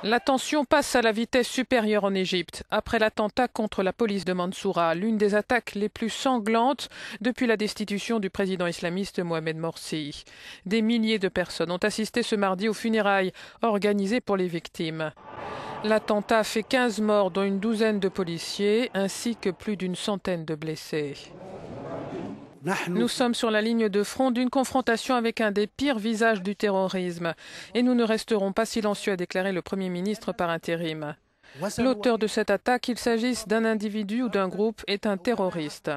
La tension passe à la vitesse supérieure en Égypte. Après l'attentat contre la police de Mansoura, l'une des attaques les plus sanglantes depuis la destitution du président islamiste Mohamed Morsi. Des milliers de personnes ont assisté ce mardi aux funérailles organisées pour les victimes. L'attentat a fait 15 morts, dont une douzaine de policiers, ainsi que plus d'une centaine de blessés. Nous sommes sur la ligne de front d'une confrontation avec un des pires visages du terrorisme. Et nous ne resterons pas silencieux, a déclaré le Premier ministre par intérim. L'auteur de cette attaque, qu'il s'agisse d'un individu ou d'un groupe, est un terroriste.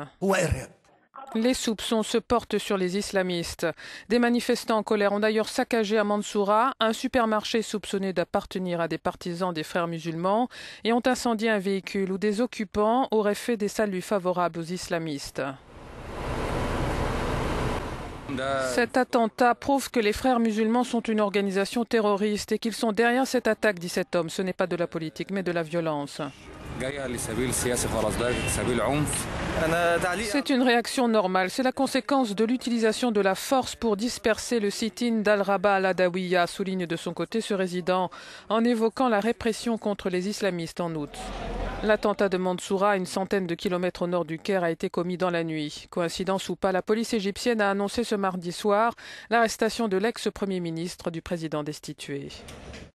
Les soupçons se portent sur les islamistes. Des manifestants en colère ont d'ailleurs saccagé à Mansoura un supermarché soupçonné d'appartenir à des partisans des frères musulmans et ont incendié un véhicule où des occupants auraient fait des saluts favorables aux islamistes. Cet attentat prouve que les frères musulmans sont une organisation terroriste et qu'ils sont derrière cette attaque, dit cet homme. Ce n'est pas de la politique, mais de la violence. C'est une réaction normale. C'est la conséquence de l'utilisation de la force pour disperser le sit-in d'Al-Rabaa al-Adawiya, souligne de son côté ce résident, en évoquant la répression contre les islamistes en août. L'attentat de Mansoura, à une centaine de kilomètres au nord du Caire, a été commis dans la nuit. Coïncidence ou pas, la police égyptienne a annoncé ce mardi soir l'arrestation de l'ex-premier ministre du président destitué.